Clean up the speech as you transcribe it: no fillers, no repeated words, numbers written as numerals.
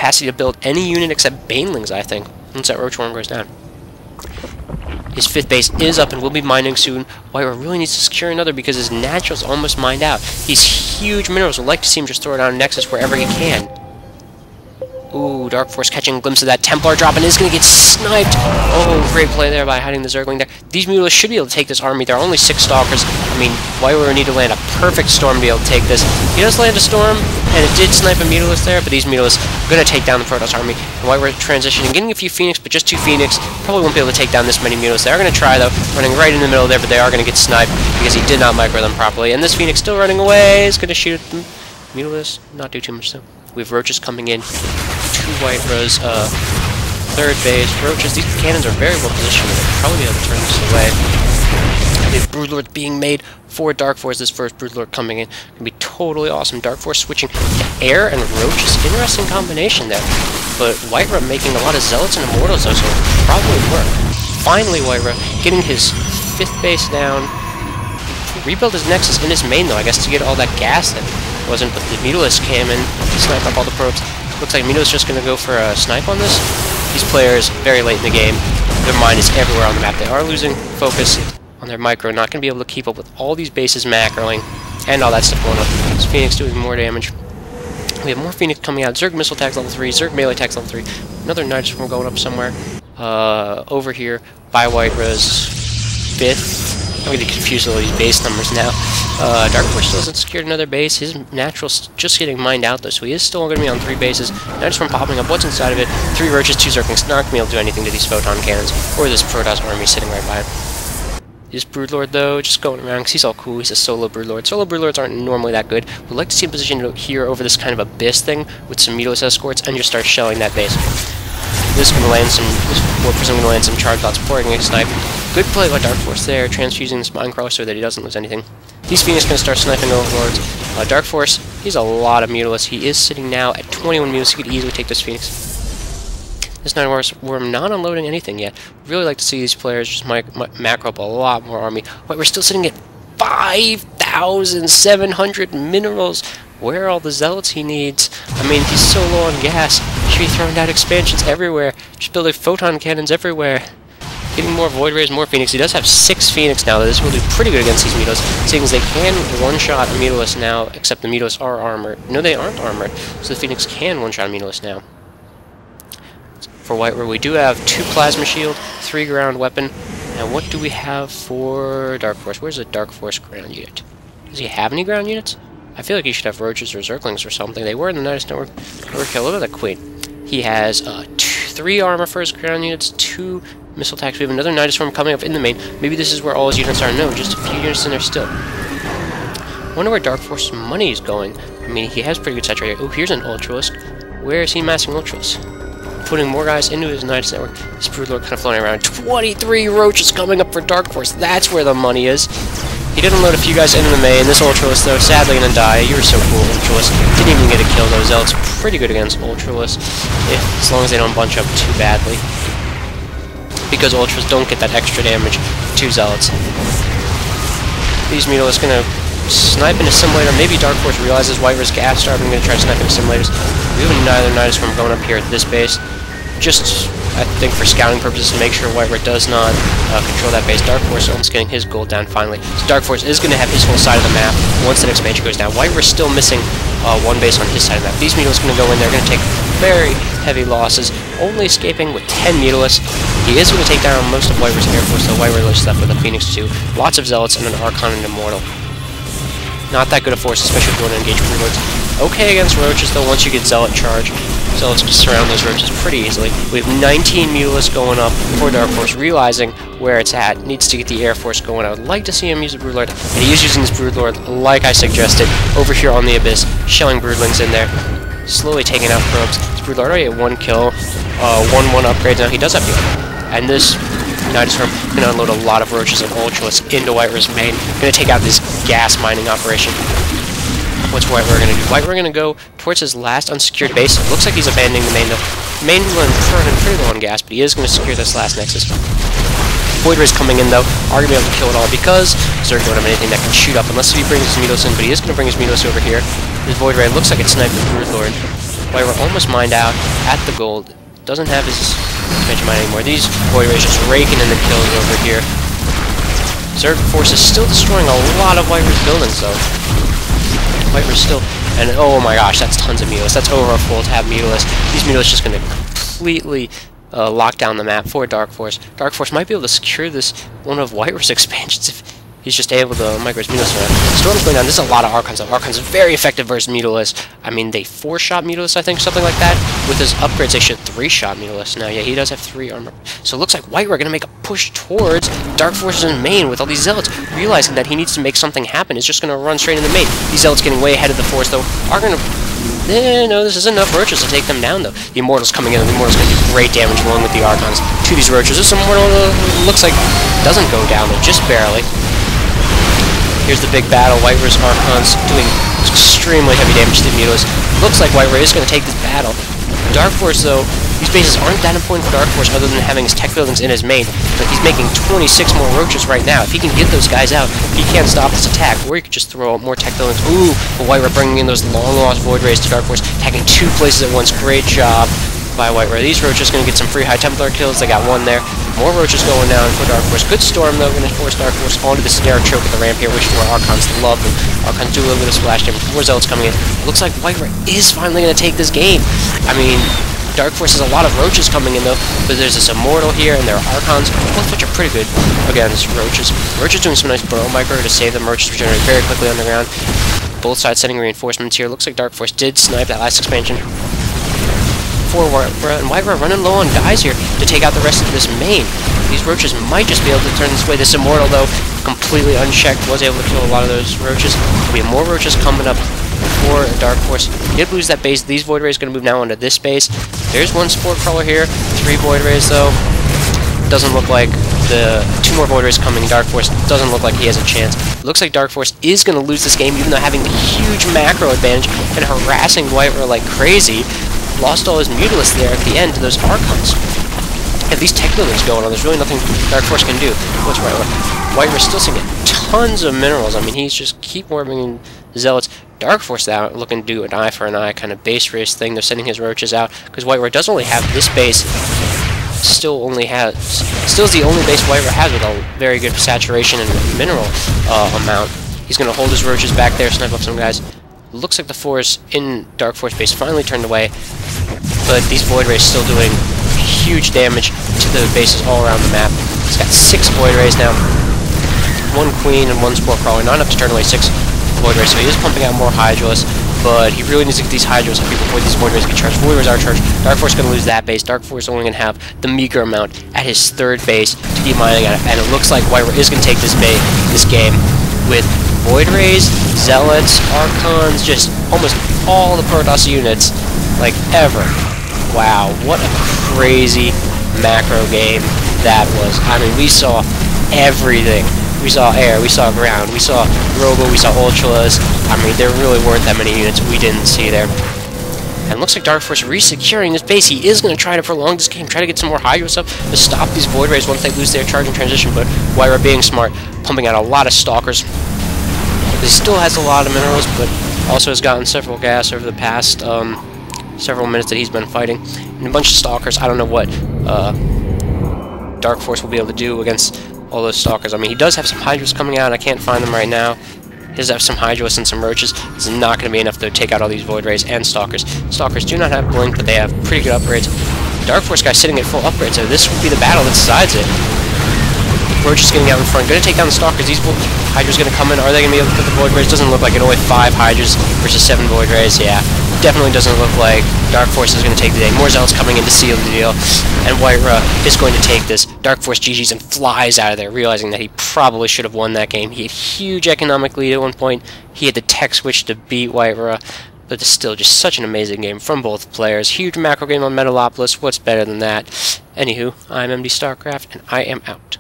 capacity to build any unit except Banelings, I think, once that Roach Worm goes down. His 5th base is up and will be mining soon. whitera really needs to secure another because his natural's almost mined out. These huge minerals would like to see him just throw it down Nexus wherever he can. Ooh, Darkforce catching a glimpse of that Templar drop and is going to get sniped. Oh, great play there by hiding the Zergling there. These Mutalisks should be able to take this army. There are only 6 Stalkers. I mean, whitera would need to land a perfect storm to be able to take this. He does land a storm, and it did snipe a Mutalisk there, but these Mutalisks are going to take down the Protoss army. And whitera transitioning, getting a few Phoenix, but just 2 Phoenix. Probably won't be able to take down this many Mutalisks. They are going to try, though, running right in the middle there, but they are going to get sniped because he did not micro them properly. And this Phoenix still running away is going to shoot at them. Mutalisks, not do too much, though. We have Roaches coming in. 2 whitera's 3rd base. Roaches, these cannons are very well positioned. They'll probably be able to turn this away. The Broodlord being made for Darkforce. This first Broodlord coming in. Gonna be totally awesome. Darkforce switching to air and Roaches. Interesting combination there. But whitera making a lot of Zealots and Immortals, though, so it'll probably work. Finally, whitera getting his 5th base down. Rebuild his Nexus in his main, though, I guess, to get all that gas that wasn't, but the Mutalisk came in, sniped up all the probes. Looks like Mutalisk just going to go for a snipe on this. These players, very late in the game, their mind is everywhere on the map. They are losing focus on their micro, not going to be able to keep up with all these bases macroing, and all that stuff going on. This Phoenix doing more damage. We have more Phoenix coming out. Zerg missile attacks level 3, Zerg melee attacks level 3. Another Night Storm going up somewhere. Over here, by whitera's 5th. I'm getting confused with all these base numbers now. Darkforce still hasn't secured another base. His natural's just getting mined out, though, so he is still going to be on 3 bases. Now just from popping up what's inside of it. 3 Roaches, 2 Zerglings. Not going to be able to do anything to these Photon Cannons, or this Protoss army sitting right by him. This Broodlord, though, just going around, because he's all cool. He's a solo Broodlord. Solo Broodlords aren't normally that good. We'd like to see him positioned here over this kind of abyss thing, with some Mutalisk escorts, and just start shelling that base. This is going to land some, this Warper's going to land some charge dots before getting snipe. Good play by Darkforce there, transfusing this Minecrawler so that he doesn't lose anything. These Phoenix going to start sniping Overlords. Darkforce, he's a lot of Mutalisks. He is sitting now at 21 Mutalisks. He could easily take this Phoenix. This Night Worm not unloading anything yet. Really like to see these players just macro up a lot more army. But we're still sitting at 5,700 minerals. Where are all the Zealots he needs? I mean, he's so low on gas. He should be throwing out expansions everywhere. Just building Photon Cannons everywhere. Getting more Void Rays, more Phoenix. He does have 6 Phoenix now, though this will do pretty good against these Mutalisks, seeing as they can one-shot a Mutalisk now, except the Mutalisks are armored. No, they aren't armored, so the Phoenix can one-shot a Mutalisk now. For whitera, we do have 2 Plasma Shield, 3 Ground Weapon, and what do we have for Darkforce? Where's the Darkforce ground unit? Does he have any ground units? I feel like he should have Roaches or Zerglings or something. They were in the Nidus Network overkill. Look at that Queen. He has 3 armor for his ground units, 2 missile attacks. We have another Nidus Storm coming up in the main. Maybe this is where all his units are. No, just a few units in there still. I wonder where Darkforce's money is going. I mean, he has pretty good stats right here. Oh, here's an Ultralisk. Where is he massing Ultralisks? Putting more guys into his Nidus Network. This Broodlord kind of floating around. 23 Roaches coming up for Darkforce. That's where the money is. He did unload a few guys into the main. This Ultralisk, though, sadly gonna die. You were so cool, Ultralisk. Didn't even get a kill, though. Zealot's pretty good against Ultralisk, as long as they don't bunch up too badly. Because Ultras don't get that extra damage to Zealots. These Mutalisks gonna snipe an assimilator. Maybe Darkforce realizes whitera's gas starved and gonna try to snipe assimilators. We have another Nidus from going up here at this base. Just, I think, for scouting purposes to make sure whitera does not control that base. Darkforce almost getting his gold down finally. So Darkforce is going to have his whole side of the map once that expansion goes down. whitera's still missing 1 base on his side of the map. These Mutalisks going to go in there, going to take very heavy losses, only escaping with 10 Mutalisks. He is going to take down most of whitera's Air Force, so whitera is left with a Phoenix 2, lots of Zealots, and an Archon and Immortal. Not that good a force, especially if you want to engage Broodlords. Okay against Roaches, though, once you get Zealot charge. Zealots just surround those Roaches pretty easily. We have 19 Mutalisks going up for Darkforce, realizing where it's at. Needs to get the Air Force going. I would like to see him use a Broodlord, and he is using this Broodlord, like I suggested, over here on the Abyss, shelling Broodlings in there, slowly taking out probes. This Broodlord already at 1 kill, 1-1 upgrades. Now he does have the and this Nidus Storm going to unload a lot of Roaches and Ultralisks into whitera's main. Going to take out this gas mining operation. What's whitera going to do? Whitera going to go towards his last unsecured base. It looks like he's abandoning the main, though. Main will running pretty low on gas, but he is going to secure this last Nexus. Void Ray is coming in, though. Are going to be able to kill it all because Zerg don't have anything that can shoot up unless he brings his Mutalisks in, but he is going to bring his Mutalisks over here. His Void Ray looks like it sniped the Broodlord. whitera almost mined out at the gold. Doesn't have his expansion mine anymore. These void rays just raking in the kills over here. Zerg force is still destroying a lot of whitera's buildings, though. Whitera's still... And oh my gosh, that's tons of mutalisks. That's over a full tab mutalisks. These mutalisks just going to completely lock down the map for Darkforce. Darkforce might be able to secure this one of whitera's expansions if he's just able to micro his mutalisks around. Storm's going down. This is a lot of Archons, though. Archons are very effective versus mutalisks. I mean, they 4-shot mutalisks, I think, something like that. With his upgrades, they should 3-shot mutalisks now. Yeah, he does have 3 armor. So it looks like whitera going to make a push towards Darkforce's main with all these zealots, realizing that he needs to make something happen. He's just going to run straight in the main. These zealots getting way ahead of the force, though, are going to... no, this is enough roaches to take them down, though. The Immortal's coming in, and the Immortal's going to do great damage along with the Archons to these roaches. This Immortal looks like doesn't go down, though, just barely. Here's the big battle. Whitera's Archons doing extremely heavy damage to the mutalisks. Looks like whitera is going to take this battle. Darkforce, though, these bases aren't that important for Darkforce other than having his tech buildings in his main. But he's making 26 more roaches right now. If he can get those guys out, he can't stop this attack. Or he could just throw out more tech buildings. Ooh, but whitera bringing in those long-lost void rays to Darkforce, attacking 2 places at once. Great job by whitera. These roaches going to get some free High Templar kills. They got 1 there. More roaches going down for Darkforce. Good storm, though, going to force Darkforce onto the Snare Choke at the ramp here, which is where Archons love them. Archons do a little bit of splash damage. More zealots coming in. It looks like whitera is finally going to take this game. I mean, Darkforce has a lot of roaches coming in, though, but there's this Immortal here, and there are Archons, both which are pretty good against roaches. Roaches doing some nice burrow micro to save them. Roaches regenerate very quickly underground. Both sides sending reinforcements here. Looks like Darkforce did snipe that last expansion for whitera, and whitera running low on guys here to take out the rest of this main. These roaches might just be able to turn this way. This Immortal, though, completely unchecked, was able to kill a lot of those roaches. There'll be more roaches coming up for Darkforce. He did lose that base. These void rays going to move now onto this base. There's 1 spore crawler here. 3 void rays, though. Doesn't look like the 2 more void rays coming. Darkforce doesn't look like he has a chance. Looks like Darkforce is going to lose this game, even though having the huge macro advantage and harassing whitera like crazy. Lost all his mutalisks there at the end to those Archons. Have these tech buildings going on. There's really nothing Darkforce can do. What's whitera? Whitera's still seeing tons of minerals. I mean, he's just keep warming zealots. Darkforce out looking to do an eye for an eye kind of base race thing. They're sending his roaches out because whitera does only have this base. Still is the only base whitera has with a very good saturation and mineral amount. He's going to hold his roaches back there, snipe up some guys. Looks like the force in Darkforce base finally turned away, but these void rays still doing huge damage to the bases all around the map. He's got 6 void rays now, 1 queen and 1 spore crawler, not enough to turn away 6 void rays, so he is pumping out more hydralisks, but he really needs to get these hydrals up before these void rays get charged. Void rays are charged. Darkforce going to lose that base. Darkforce only going to have the meager amount at his 3rd base to keep mining at it, and it looks like whitera is going to take this game with void rays, zealots, Archons, just almost all the protoss units like ever. Wow, what a crazy macro game that was. I mean, we saw everything. We saw air, we saw ground, we saw robo, we saw ultras. I mean, there really weren't that many units we didn't see there. And looks like Darkforce re-securing this base. He is going to try to prolong this game, try to get some more hydros up to stop these void rays once they lose their charging transition, but whitera being smart, pumping out a lot of stalkers. He still has a lot of minerals, but also has gotten several gas over the past several minutes that he's been fighting. And a bunch of stalkers. I don't know what Darkforce will be able to do against all those stalkers. I mean, he does have some hydros coming out. I can't find them right now. He does have some hydros and some roaches. It's not going to be enough to take out all these void rays and stalkers. Stalkers do not have blink, but they have pretty good upgrades. Darkforce guy sitting at full upgrades, so this will be the battle that decides it. Roaches getting out in front, going to take down the stalkers. These hydras going to come in. Are they going to be able to put the void rays? Doesn't look like it. Only 5 hydras versus 7 void rays. Yeah, definitely doesn't look like Darkforce is going to take the day. More zealots coming in to seal the deal, and whitera is going to take this. Darkforce GG's and flies out of there, realizing that he probably should have won that game. He had huge economic lead at one point. He had the tech switch to beat whitera, but it's still just such an amazing game from both players. Huge macro game on Metalopolis. What's better than that? Anywho, I'm MD Starcraft, and I am out.